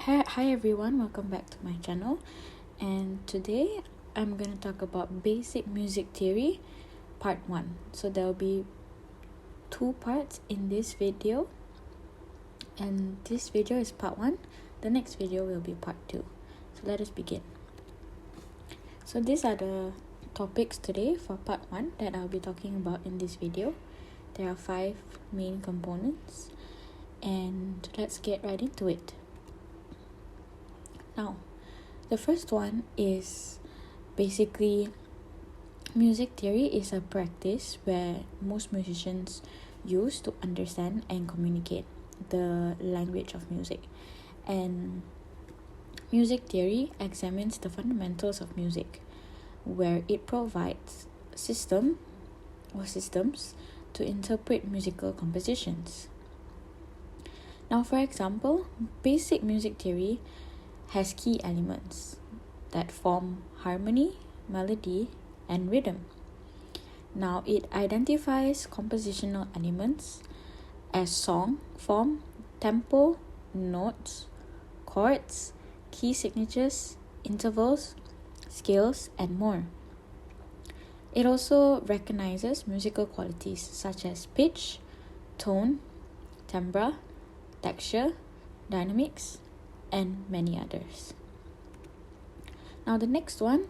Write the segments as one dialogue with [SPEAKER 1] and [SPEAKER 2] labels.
[SPEAKER 1] Hi everyone, welcome back to my channel. And today I'm going to talk about basic music theory part 1. So there will be 2 parts in this video. And this video is part 1. The next video will be part 2. So let us begin. So these are the topics today for part 1 that I'll be talking about in this video. There are 5 main components. And let's get right into it. Now, the first one is basically music theory is a practice where most musicians use to understand and communicate the language of music. And music theory examines the fundamentals of music, where it provides systems to interpret musical compositions. Now, for example, basic music theory has key elements that form harmony, melody, and rhythm. Now, it identifies compositional elements as song, form, tempo, notes, chords, key signatures, intervals, scales, and more. It also recognizes musical qualities such as pitch, tone, timbre, texture, dynamics, and many others. Now, the next one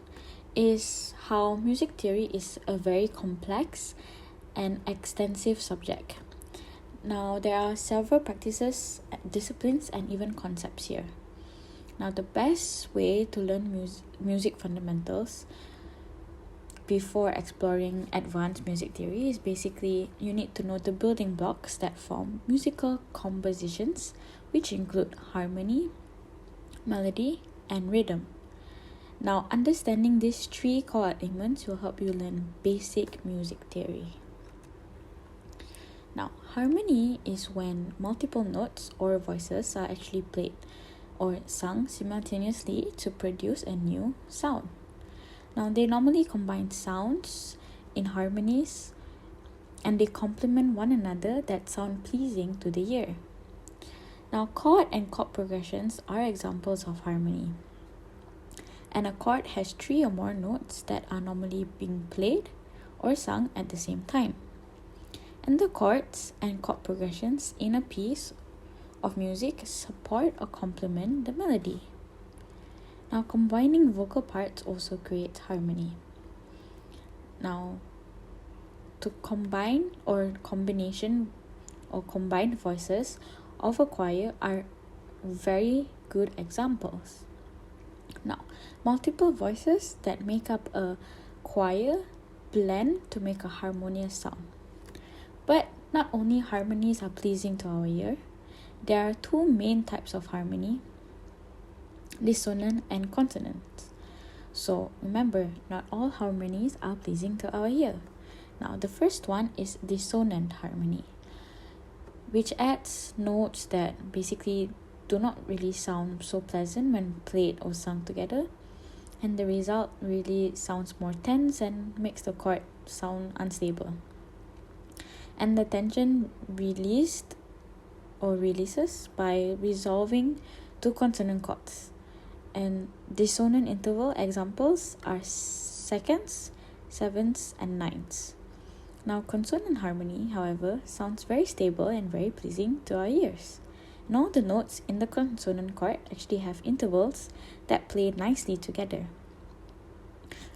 [SPEAKER 1] is how music theory is a very complex and extensive subject. Now, there are several practices, disciplines, and even concepts here. Now, the best way to learn music fundamentals before exploring advanced music theory is basically you need to know the building blocks that form musical compositions, which include harmony, melody, and rhythm. Now, understanding these 3 core elements will help you learn basic music theory. Now, harmony is when multiple notes or voices are actually played or sung simultaneously to produce a new sound. Now, they normally combine sounds in harmonies and they complement one another that sound pleasing to the ear. Now, chord and chord progressions are examples of harmony. And a chord has 3 or more notes that are normally being played or sung at the same time. And the chords and chord progressions in a piece of music support or complement the melody. Now, combining vocal parts also creates harmony. Now, to combine or combination or combined voices of a choir are very good examples. Now, multiple voices that make up a choir blend to make a harmonious sound. But not only harmonies are pleasing to our ear, there are 2 main types of harmony: dissonant and consonant. So remember, not all harmonies are pleasing to our ear. Now, the first one is dissonant harmony, which adds notes that basically do not really sound so pleasant when played or sung together, and the result really sounds more tense and makes the chord sound unstable. And the tension releases by resolving 2 consonant chords. And dissonant interval examples are seconds, sevenths, and ninths. Now, consonant harmony, however, sounds very stable and very pleasing to our ears. And all the notes in the consonant chord actually have intervals that play nicely together.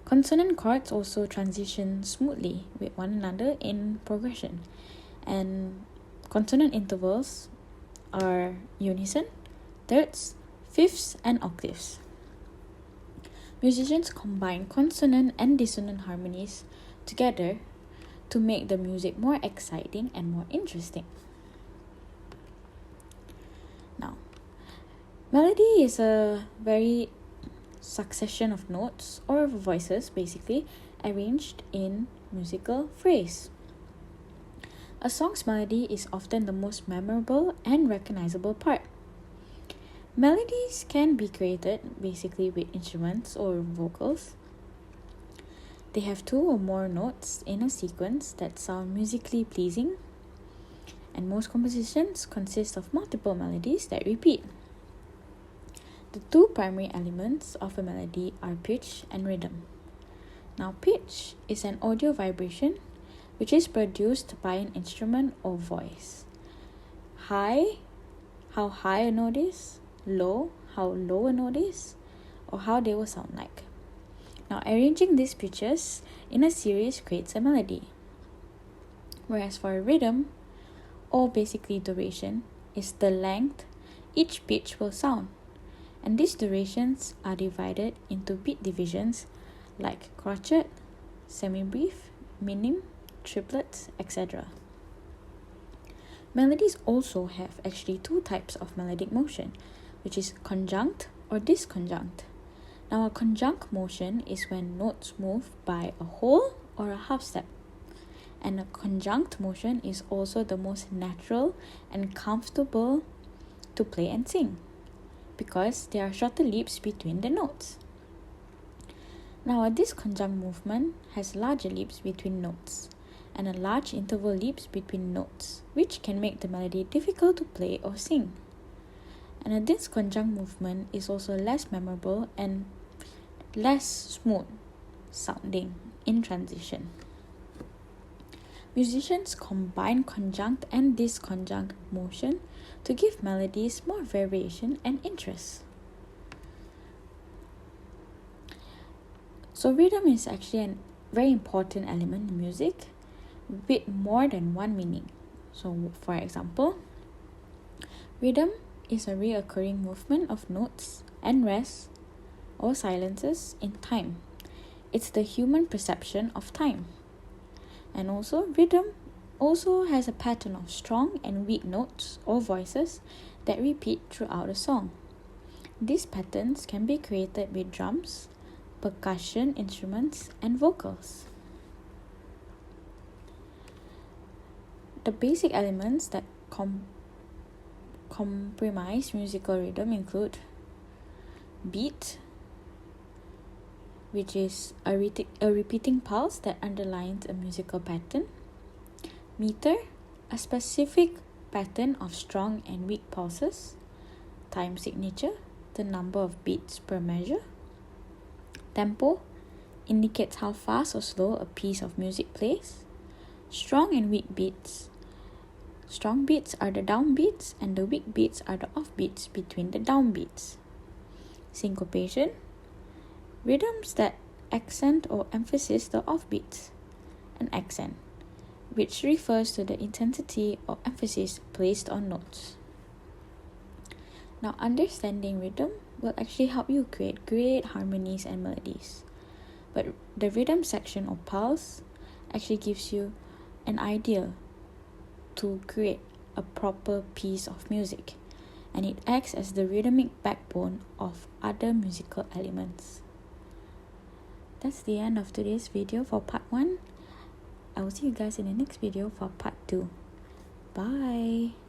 [SPEAKER 1] Consonant chords also transition smoothly with one another in progression. And consonant intervals are unison, thirds, fifths, and octaves. Musicians combine consonant and dissonant harmonies together to make the music more exciting and more interesting. Now, melody is a very succession of notes or voices basically arranged in musical phrase. A song's melody is often the most memorable and recognizable part. Melodies can be created basically with instruments or vocals. They have 2 or more notes in a sequence that sound musically pleasing, and most compositions consist of multiple melodies that repeat. The two primary elements of a melody are pitch and rhythm. Now, pitch is an audio vibration which is produced by an instrument or voice. High, how high a note is, low, how low a note is, or how they will sound like. Now, arranging these pitches in a series creates a melody. Whereas for a rhythm, or basically duration, is the length each pitch will sound. And these durations are divided into beat divisions like crotchet, semi-brief, minim, triplets, etc. Melodies also have actually two types of melodic motion, which is conjunct or disconjunct. Now, a conjunct motion is when notes move by a whole or a half step. And a conjunct motion is also the most natural and comfortable to play and sing, because there are shorter leaps between the notes. Now, a disconjunct movement has larger leaps between notes and a large interval leaps between notes, which can make the melody difficult to play or sing. And a disconjunct movement is also less memorable and less smooth sounding in transition. Musicians combine conjunct and disconjunct motion to give melodies more variation and interest. So rhythm is actually a very important element in music with more than one meaning. So for example, rhythm is a reoccurring movement of notes and rests or silences in time. It's the human perception of time. And also, rhythm also has a pattern of strong and weak notes or voices that repeat throughout a song. These patterns can be created with drums, percussion instruments, and vocals. The basic elements that comprise musical rhythm include beat, which is a repeating pulse that underlines a musical pattern. Meter, a specific pattern of strong and weak pulses. Time signature, the number of beats per measure. Tempo indicates how fast or slow a piece of music plays. Strong and weak beats. Strong beats are the downbeats and the weak beats are the offbeats between the downbeats. Syncopation, rhythms that accent or emphasize the offbeats. An accent, which refers to the intensity or emphasis placed on notes. Now, understanding rhythm will actually help you create great harmonies and melodies. But the rhythm section or pulse actually gives you an idea to create a proper piece of music, and it acts as the rhythmic backbone of other musical elements. That's the end of today's video for part 1. I will see you guys in the next video for part 2. Bye!